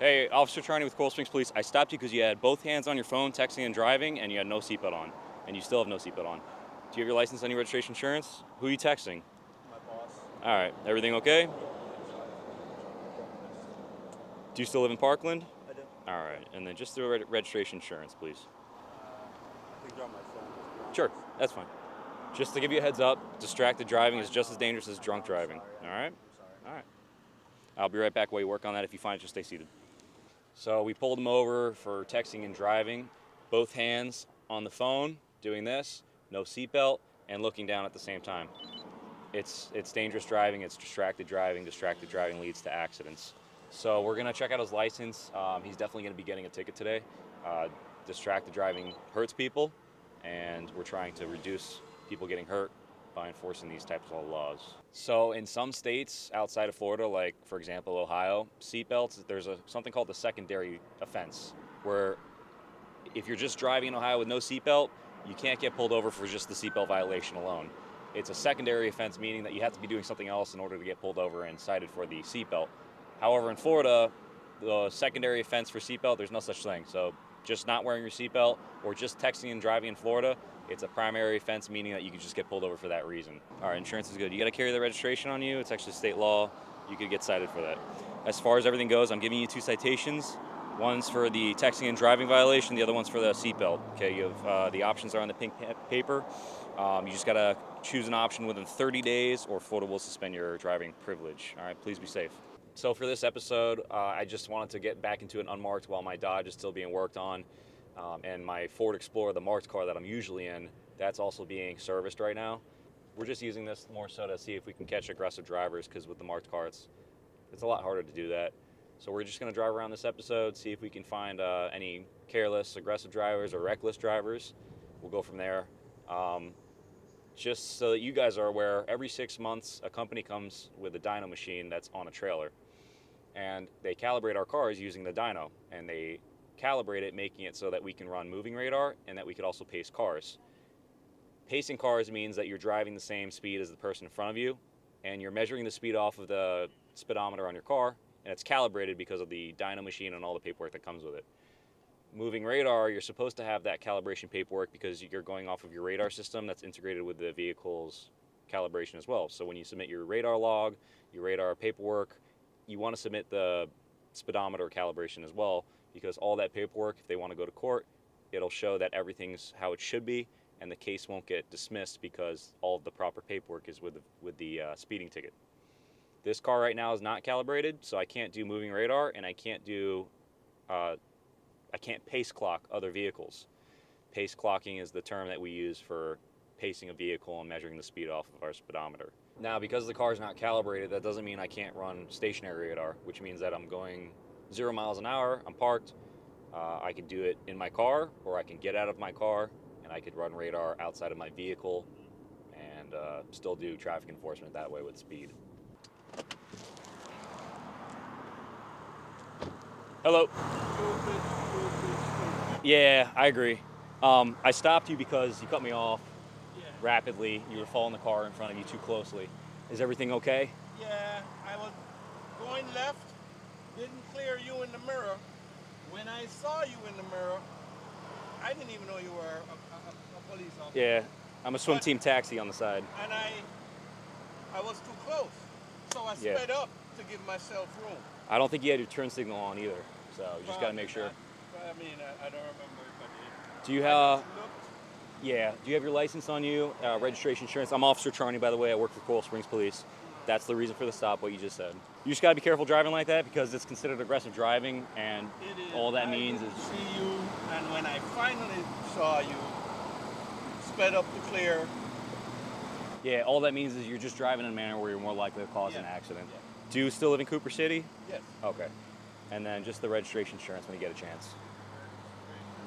Hey, Officer Charney with Coral Springs Police. I stopped you because you had both hands on your phone, texting and driving, and you had no seatbelt on. And you still have no seatbelt on. Do you have your license, any registration, insurance? Who are you texting? My boss. All right. Everything okay? Do you still live in Parkland? I do. All right. And then just the registration, insurance, please. I think you're on my phone. Sure. That's fine. Just to give you a heads up, distracted driving is just as dangerous as drunk driving. All right? I'm sorry. All right. I'll be right back while you work on that. If you find it, just stay seated. So we pulled him over for texting and driving, both hands on the phone, doing this, no seatbelt, and looking down at the same time. It's dangerous driving, it's distracted driving. Distracted driving leads to accidents. So we're gonna check out his license. He's definitely gonna be getting a ticket today. Distracted driving hurts people, and we're trying to reduce people getting hurt by enforcing these types of laws. So in some states outside of Florida, like for example Ohio, seatbelts, there's something called the secondary offense, where if you're just driving in Ohio with no seatbelt, you can't get pulled over for just the seatbelt violation alone. It's a secondary offense, meaning that you have to be doing something else in order to get pulled over and cited for the seatbelt. However, in Florida, the secondary offense for seatbelt, there's no such thing. So just not wearing your seatbelt or just texting and driving in Florida, it's a primary offense, meaning that you could just get pulled over for that reason. All right, insurance is good. You got to carry the registration on you. It's actually state law. You could get cited for that. As far as everything goes, I'm giving you 2 citations. One's for the texting and driving violation. The other one's for the seatbelt. Okay, you have the options are on the pink paper. You just got to choose an option within 30 days or Florida will suspend your driving privilege. All right, please be safe. So for this episode, I just wanted to get back into an unmarked while my Dodge is still being worked on. And my Ford Explorer, the marked car that I'm usually in, that's also being serviced right now. We're just using this more so to see if we can catch aggressive drivers, because with the marked car, it's a lot harder to do that. So we're just going to drive around this episode, see if we can find any careless, aggressive drivers or reckless drivers. We'll go from there. Just so that you guys are aware, every 6 months, a company comes with a dyno machine that's on a trailer. And they calibrate our cars using the dyno, and they calibrate it, making it so that we can run moving radar and that we could also pace cars. Pacing cars means that you're driving the same speed as the person in front of you, and you're measuring the speed off of the speedometer on your car, and it's calibrated because of the dyno machine and all the paperwork that comes with it. Moving radar, you're supposed to have that calibration paperwork because you're going off of your radar system that's integrated with the vehicle's calibration as well. So when you submit your radar log, your radar paperwork, you want to submit the speedometer calibration as well, because all that paperwork, if they want to go to court, it'll show that everything's how it should be, and the case won't get dismissed because all of the proper paperwork is with the speeding ticket. This car right now is not calibrated, so I can't do moving radar, and I can't pace clock other vehicles. Pace clocking is the term that we use for pacing a vehicle and measuring the speed off of our speedometer. Now, because the car is not calibrated, that doesn't mean I can't run stationary radar, which means that I'm going 0 miles an hour, I'm parked, I can do it in my car, or I can get out of my car, and I could run radar outside of my vehicle and still do traffic enforcement that way with speed. Hello. Yeah, I agree. I stopped you because you cut me off rapidly. You were following the car in front of you too closely. Is everything okay? Yeah, I was going left, didn't clear you in the mirror. When I saw you in the mirror, I didn't even know you were a police officer. Yeah, I'm a swim team taxi on the side. And I was too close, so I sped up to give myself room. I don't think you had your turn signal on either, so you just got to make sure. I mean, I don't remember if I did. Do you have? Yeah. Do you have your license on you? Registration, insurance. I'm Officer Charney, by the way. I work for Coral Springs Police. That's the reason for the stop. What you just said. You just got to be careful driving like that because it's considered aggressive driving, and all that means is. I see you, and when I finally saw you, sped up to clear. Yeah. All that means is you're just driving in a manner where you're more likely to cause an accident. Yeah. Do you still live in Cooper City? Yes. Okay. And then just the registration insurance when you get a chance.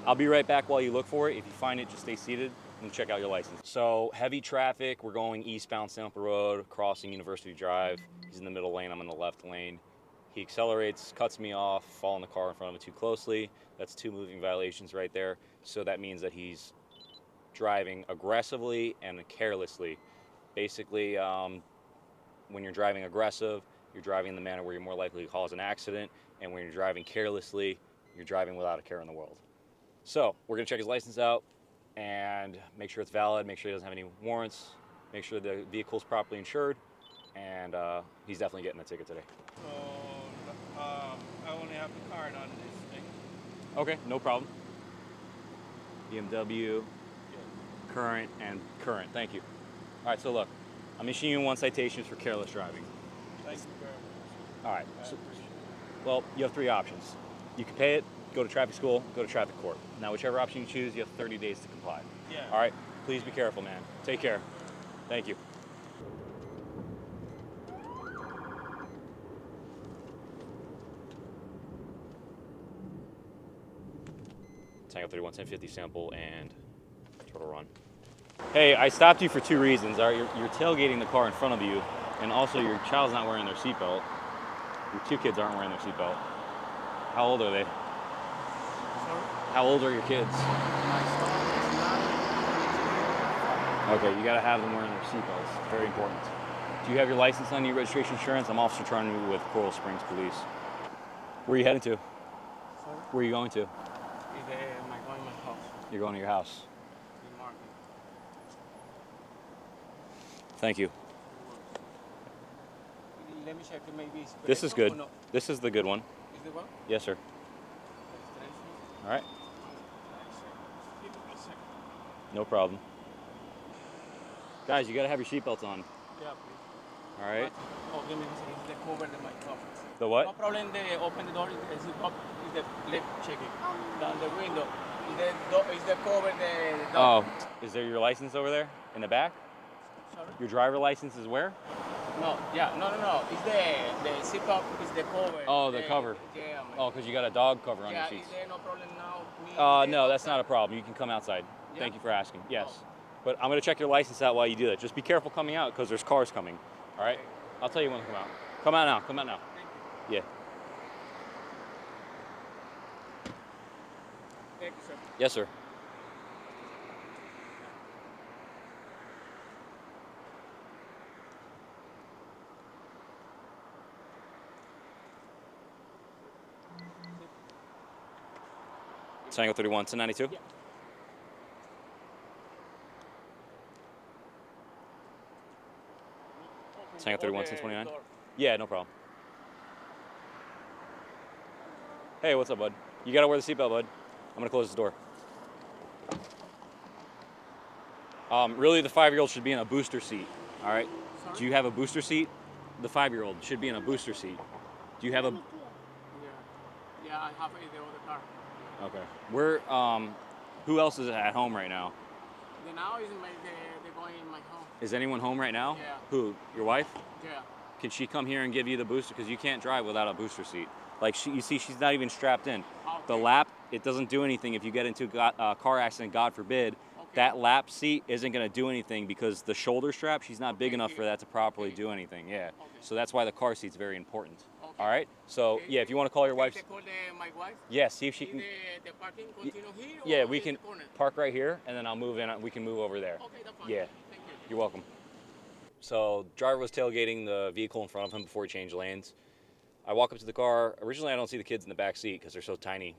I'll be right back while you look for it. If you find it, just stay seated and check out your license. So heavy traffic, we're going eastbound Sample Road, crossing University Drive. He's in the middle lane, I'm in the left lane. He accelerates, cuts me off, following the car in front of me too closely. That's 2 moving violations right there. So that means that he's driving aggressively and carelessly. Basically, when you're driving aggressive, you're driving in the manner where you're more likely to cause an accident, and when you're driving carelessly, you're driving without a care in the world. So we're gonna check his license out and make sure it's valid, make sure he doesn't have any warrants, make sure the vehicle's properly insured, and he's definitely getting the ticket today. So, I only have the card on this thing. Okay, no problem. BMW, current, and current, thank you. All right, so look, I'm issuing you 1 citation for careless driving. Thank you very much. All right, I so, appreciate it. well, you have 3 options. You can pay it, go to traffic school, go to traffic court. Now, whichever option you choose, you have 30 days to comply. Yeah. All right, please be careful, man. Take care. Thank you. Tango 31 1050 sample and total run. Hey, I stopped you for 2 reasons. All right, you're tailgating the car in front of you, and also your child's not wearing their seatbelt. Your 2 kids aren't wearing their seatbelt. How old are they? Sorry? How old are your kids? My son is 9. Okay, you gotta have them wearing their seatbelts. It's very important. Do you have your license on your registration insurance? I'm Officer Charney with Coral Springs Police. Where are you heading to? Sorry? Where are you going to? Is my going to my house? You're going to your house. In Market. Thank you. Let me check it, maybe it's This is correct good. or no. This is the good one. Is the one? Yes, sir. All right. Give me a second. No problem. Guys, you gotta have your seatbelts on. Yeah, please. All right. Oh, give me a second. It's the cover that my cover. The No what? problem. They open the door. Is the zip up? Is the lip checking? Down the window. Is the door? Is the cover the door? Oh, is there your license over there in the back? Sorry. Your driver license is where? No. Yeah. No. It's the zip up. Is the cover. Oh, the cover. Yeah. Man. Oh, because you got a dog cover on yeah. your Is seats. there no problem now? No, that's not a problem. You can come outside. Yeah? Thank you for asking. Yes. Oh. But I'm gonna check your license out while you do that. Just be careful coming out because there's cars coming. All right. I'll tell you when to come out. Come out now. Come out now. Thank you. Yeah. Thank you, sir. Yes, sir. Tango 31 to 92. Yeah. Tango 31 Open to 29. door. Yeah, no problem. Hey, what's up, bud? You gotta wear the seatbelt, bud. I'm gonna close this door. Really, the 5-year-old should be in a booster seat. All right. Sorry? Do you have a booster seat? The 5-year-old should be in a booster seat. Do you have a? Yeah. Yeah, I have it in the other car. Okay. Where? Who else is at home right now? Then now is they're going in my home. Is anyone home right now? Yeah. Who? Your wife? Yeah. Can she come here and give you the booster? Because you can't drive without a booster seat. Like you see, she's not even strapped in. The Okay. lap, it doesn't do anything if you get into a car accident, God forbid. Okay. That lap seat isn't going to do anything because the shoulder strap, she's not big Okay, enough for that to properly okay. do anything. Yeah. Okay. So that's why the car seat's very important. Okay. All right. So Okay. yeah, if you want to call your wife, They call my wife. yeah, see if she Is can. the parking continue here? Yeah, or we in can the corner? park right here, and then I'll move in. We can move over there. Okay, that's fine. Yeah. Thank you. You're welcome. So driver was tailgating the vehicle in front of him before he changed lanes. I walk up to the car. Originally, I don't see the kids in the back seat because they're so tiny.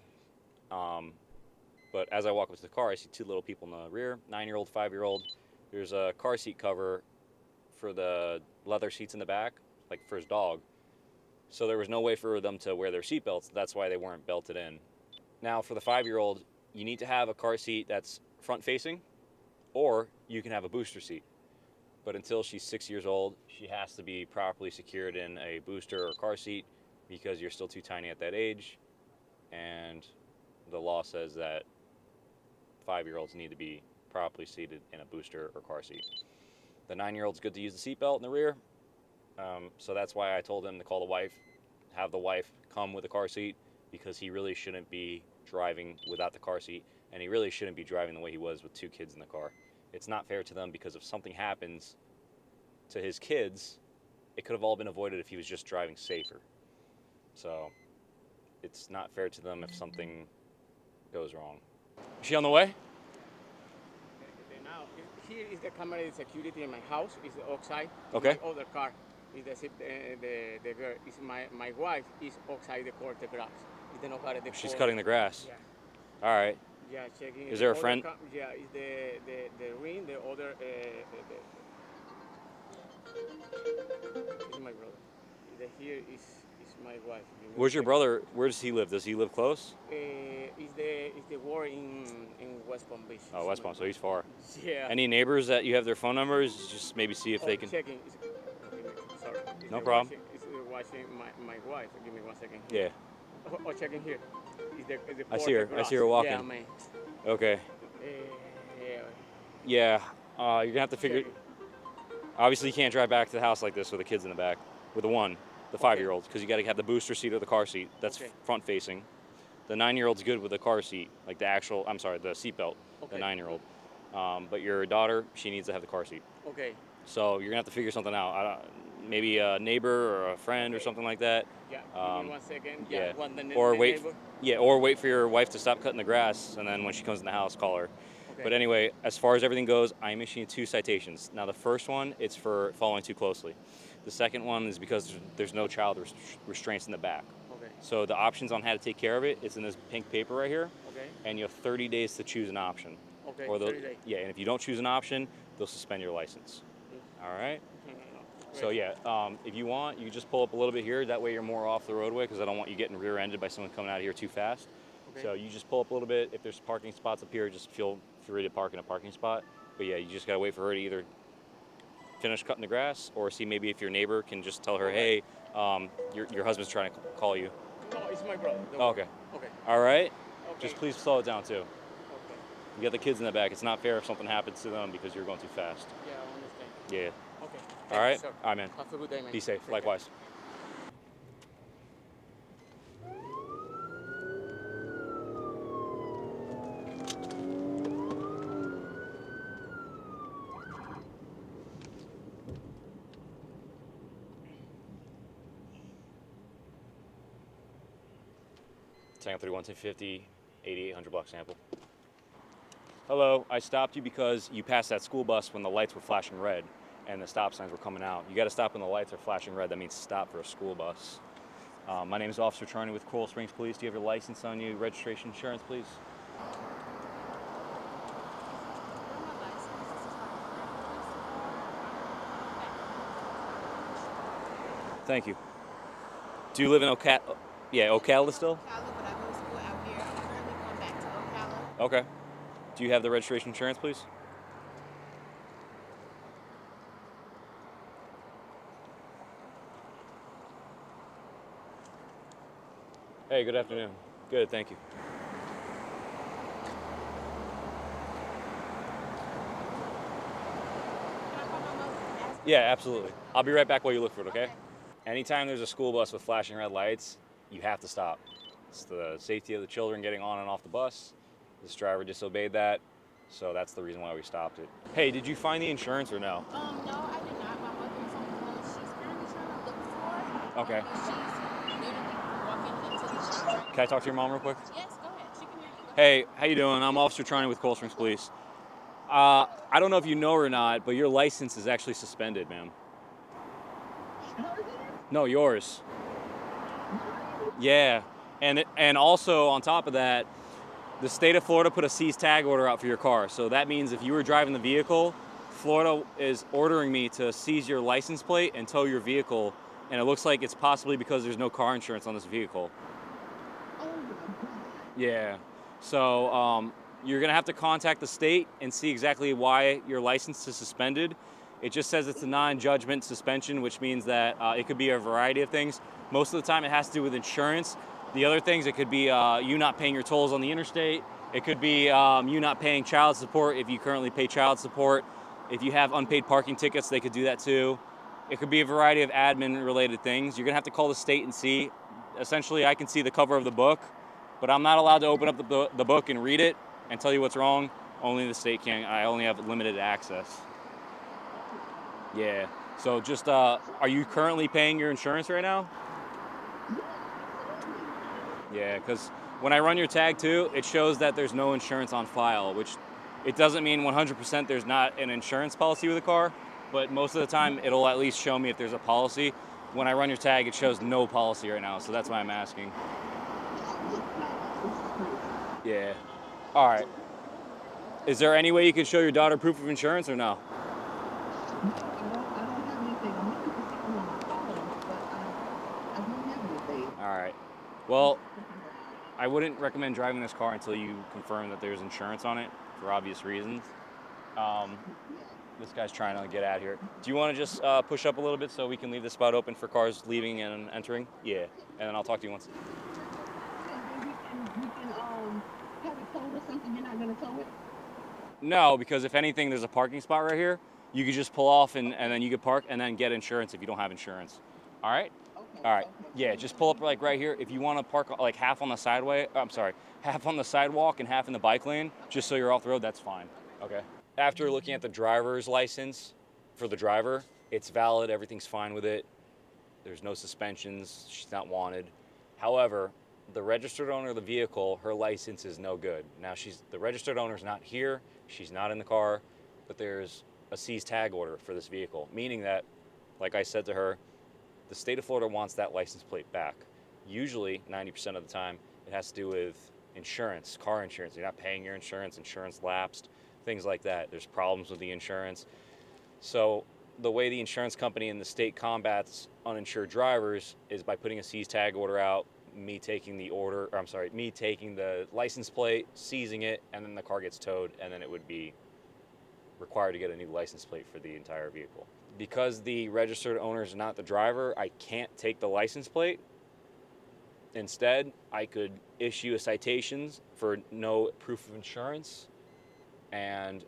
But as I walk up to the car, I see 2 little people in the rear, 9-year-old, 5-year-old. There's a car seat cover for the leather seats in the back, like for his dog. So there was no way for them to wear their seatbelts. That's why they weren't belted in. Now, for the 5-year-old, you need to have a car seat that's front-facing, or you can have a booster seat. But until she's 6 years old, she has to be properly secured in a booster or car seat because you're still too tiny at that age. And the law says that 5-year-olds need to be properly seated in a booster or car seat. The 9-year-old's good to use the seatbelt in the rear. So that's why I told him to call the wife, have the wife come with the car seat, because he really shouldn't be driving without the car seat, and he really shouldn't be driving the way he was with 2 kids in the car. It's not fair to them because if something happens to his kids, it could have all been avoided if he was just driving safer. So it's not fair to them if something goes wrong. Is she on the way? Now, here is the camera security in my house. It's the outside. Okay. My other car. Is the girl is my wife is outside the court the grass. Is the no cut the She's court. cutting the grass. Yeah. All right. Yeah, checking. Is there a friend? Yeah, is the ring the other is my brother. Here is my wife. Where's your brother? Where does he live? Does he live close? Is the war in West Palm Beach. Oh, West Palm, so he's far. Yeah. Any neighbors that you have their phone numbers? Just maybe see if they can. Checking. Sorry. No problem. Watching my wife. Give me 1 second. Yeah. Checking here. Is the I see her. I see her walking. Yeah, man. Okay. Yeah. Yeah. You're gonna have to figure. Obviously, you can't drive back to the house like this with the kids in the back, with the 5-year-old, because you got to have the booster seat or the car seat. That's front facing. The 9-year-old's good with the car seat, like the seatbelt. Okay. The 9-year-old. But your daughter, she needs to have the car seat. Okay. So you're gonna have to figure something out. Maybe a neighbor or a friend or something like that. Yeah. Give me 1 second. Yeah. Or wait. Neighbor. Yeah. Or wait for your wife to stop cutting the grass, and then when she comes in the house, call her. Okay. But anyway, as far as everything goes, I'm issuing 2 citations. Now, the first one, it's for following too closely. The second one is because there's no child restraints in the back. Okay. So the options on how to take care of it, it's in this pink paper right here. Okay. And you have 30 days to choose an option. Okay. Or 30 days. Yeah, and if you don't choose an option, they'll suspend your license. All right? No. So yeah, if you want, you just pull up a little bit here. That way you're more off the roadway, because I don't want you getting rear-ended by someone coming out of here too fast. Okay. So you just pull up a little bit. If there's parking spots up here, just feel free to park in a parking spot. But yeah, you just gotta wait for her to either finish cutting the grass, or see maybe if your neighbor can just tell her, hey, your husband's trying to call you. No, it's my brother. Oh, okay. Okay. All right. Okay. Just please slow it down too. Okay. You got the kids in the back. It's not fair if something happens to them because you're going too fast. Yeah, I understand. Yeah. Okay. All right. Sir. All right, man. Have a good day, man. Be safe. Take care. Likewise. Tango 31 1050, 8800 block sample. Hello, I stopped you because you passed that school bus when the lights were flashing red and the stop signs were coming out. You got to stop when the lights are flashing red. That means stop for a school bus. My name is Officer Charney with Coral Springs Police. Do you have your license on you, registration, insurance, please? Thank you. Do you live in Ocala? Yeah, Ocala still? Ocala, but I go to school out here. I'm currently going back to Ocala. Okay. Do you have the registration insurance, please? Hey, good afternoon. Good, thank you. Can I call my mother and ask her? Yeah, absolutely. I'll be right back while you look for it, okay? Anytime there's a school bus with flashing red lights, you have to stop. It's the safety of the children getting on and off the bus. This driver disobeyed that, so that's the reason why we stopped it. Hey, did you find the insurance or no? No, I did not. My mother is on the phone. She's currently trying to look for it. Okay. She's literally walking into the shop right Can I talk to your mom real quick? now. Yes, go ahead. She can hear you. Go ahead. Hey, how you doing? I'm Officer Charney with Coral Springs Police. I don't know if you know or not, but your license is actually suspended, ma'am. No, yours. Yeah, and also on top of that, the state of Florida put a seize tag order out for your car. So that means if you were driving the vehicle, Florida is ordering me to seize your license plate and tow your vehicle. And it looks like it's possibly because there's no car insurance on this vehicle. Yeah. So you're gonna have to contact the state and see exactly why your license is suspended. It just says it's a non-judgment suspension, which means that it could be a variety of things. Most of the time it has to do with insurance. The other things, it could be you not paying your tolls on the interstate. It could be you not paying child support if you currently pay child support. If you have unpaid parking tickets, they could do that too. It could be a variety of admin related things. You're gonna have to call the state and see. Essentially, I can see the cover of the book, but I'm not allowed to open up the book and read it and tell you what's wrong. Only the state can. I only have limited access. Yeah. So just, are you currently paying your insurance right now? Yeah, because when I run your tag too, it shows that there's no insurance on file, which it doesn't mean 100% there's not an insurance policy with the car, but most of the time it'll at least show me if there's a policy. When I run your tag, it shows no policy right now, so that's why I'm asking. Yeah. All right. Is there any way you could show your daughter proof of insurance or no? All right. Well, I wouldn't recommend driving this car until you confirm that there's insurance on it for obvious reasons. This guy's trying to get out here. Do you want to just push up a little bit so we can leave the spot open for cars leaving and entering? Yeah. And then I'll talk to you once. We can have it towed or something. You're not gonna tow it? No, because if anything, there's a parking spot right here. You could just pull off and then you could park and then get insurance if you don't have insurance. All right? Okay. All right. Okay. Yeah, just pull up like right here. If you want to park like half on the half on the sidewalk and half in the bike lane, just so you're off the road, that's fine. Okay. After looking at the driver's license for the driver, it's valid. Everything's fine with it. There's no suspensions. She's not wanted. However, the registered owner of the vehicle, her license is no good. Now the registered owner's not here. She's not in the car, but there's a seize tag order for this vehicle, meaning that, like I said to her, the state of Florida wants that license plate back. Usually, 90% of the time, it has to do with insurance, car insurance. You're not paying your insurance, insurance lapsed, things like that. There's problems with the insurance. So the way the insurance company and the state combats uninsured drivers is by putting a seize tag order out, me taking the license plate, seizing it, and then the car gets towed, and then it would be required to get a new license plate for the entire vehicle. Because the registered owner is not the driver, I can't take the license plate. Instead, I could issue a citation for no proof of insurance, and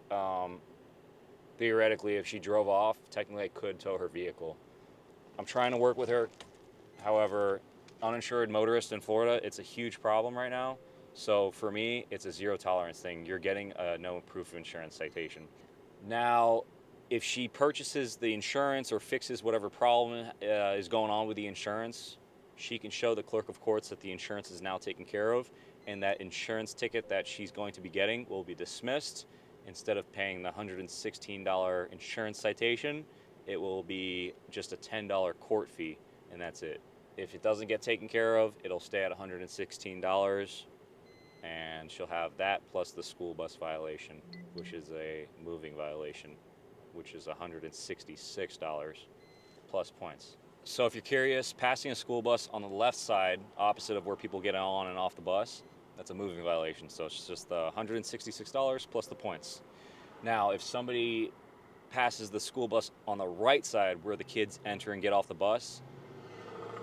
theoretically, if she drove off, technically I could tow her vehicle. I'm trying to work with her. However, uninsured motorists in Florida, it's a huge problem right now. So for me, it's a zero tolerance thing. You're getting a no proof of insurance citation. Now, if she purchases the insurance or fixes whatever problem is going on with the insurance, she can show the clerk of courts that the insurance is now taken care of, and that insurance ticket that she's going to be getting will be dismissed. Instead of paying the $116 insurance citation, it will be just a $10 court fee, and that's it. If it doesn't get taken care of, it'll stay at $116, and she'll have that plus the school bus violation, which is a moving violation, which is $166 plus points. So if you're curious, passing a school bus on the left side, opposite of where people get on and off the bus, that's a moving violation. So it's just the $166 plus the points. Now, if somebody passes the school bus on the right side where the kids enter and get off the bus,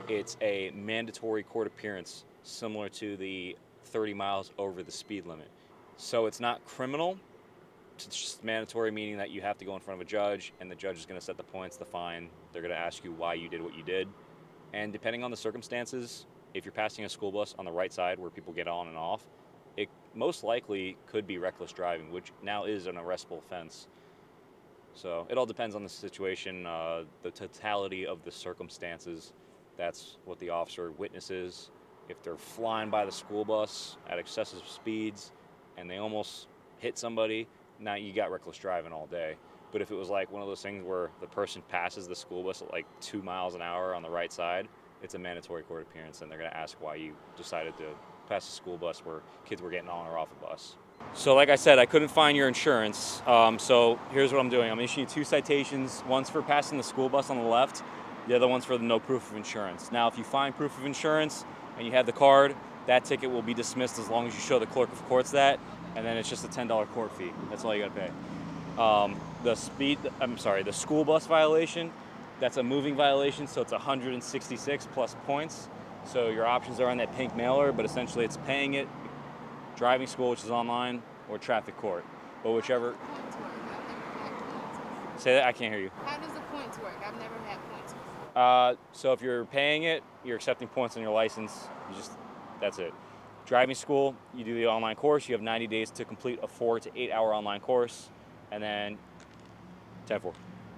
it's a mandatory court appearance similar to the 30 miles over the speed limit. So it's not criminal. It's just mandatory, meaning that you have to go in front of a judge, and the judge is going to set the points, the fine. They're going to ask you why you did what you did. And depending on the circumstances, if you're passing a school bus on the right side where people get on and off, it most likely could be reckless driving, which now is an arrestable offense. So it all depends on the situation, the totality of the circumstances. That's what the officer witnesses. If they're flying by the school bus at excessive speeds and they almost hit somebody, now you got reckless driving all day. But if it was like one of those things where the person passes the school bus at like 2 miles an hour on the right side, it's a mandatory court appearance, and they're going to ask why you decided to pass a school bus where kids were getting on or off a bus. So like I said, I couldn't find your insurance. So here's what I'm doing. I'm issuing 2 citations. One's for passing the school bus on the left. The other one's for the no proof of insurance. Now, if you find proof of insurance and you have the card, that ticket will be dismissed as long as you show the clerk of courts that, and then it's just a $10 court fee. That's all you got to pay. The school bus violation, that's a moving violation, so it's 166 plus points. So your options are on that pink mailer, but essentially it's paying it, driving school, which is online, or traffic court. But whichever. Points work. I've never had points. Say that, I can't hear you. How does the points work? I've never had points before. So if you're paying it, you're accepting points on your license. That's it. Driving school, you do the online course. You have 90 days to complete a 4 to 8 hour online course, and then 10-4.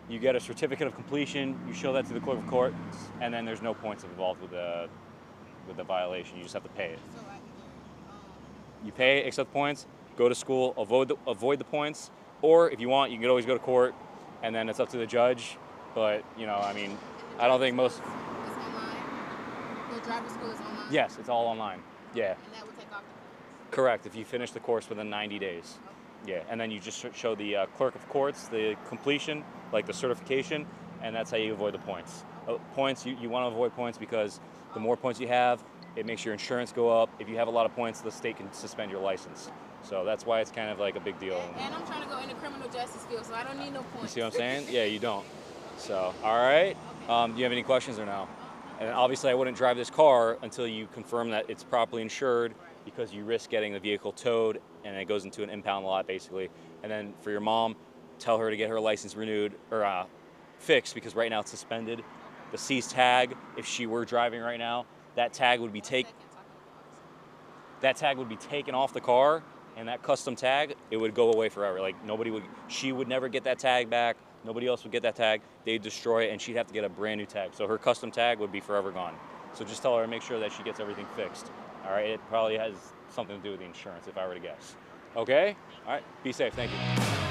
You get a certificate of completion. You show that to the clerk of court, and then there's no points involved with the violation. You just have to pay it. So I either You pay, accept points, go to school, avoid the points, or if you want, you can always go to court, and then it's up to the judge. But I mean, I don't think most. It's online. The driver's school is online. Yes, it's all online. Yeah. And that would take off the points. Correct. If you finish the course within 90 days. Yeah, and then you just show the clerk of courts the completion, like the certification, and that's how you avoid the points. Points, you want to avoid points because the more points you have, it makes your insurance go up. If you have a lot of points, the state can suspend your license. So that's why it's kind of like a big deal. And I'm trying to go in the criminal justice field, so I don't need no You points. see what I'm saying? Yeah, you don't. So, all right. Do you have any questions or no? And obviously, I wouldn't drive this car until you confirm that it's properly insured, because you risk getting the vehicle towed and it goes into an impound lot basically. And then for your mom, tell her to get her license renewed or fixed, because right now it's suspended. The seized tag, if she were driving right now, that tag would be taken off the car, and that custom tag, it would go away forever. Like she would never get that tag back. Nobody else would get that tag. They'd destroy it, and she'd have to get a brand new tag. So her custom tag would be forever gone. So just tell her to make sure that she gets everything fixed. All right, it probably has something to do with the insurance, if I were to guess. Okay? All right, be safe. Thank you.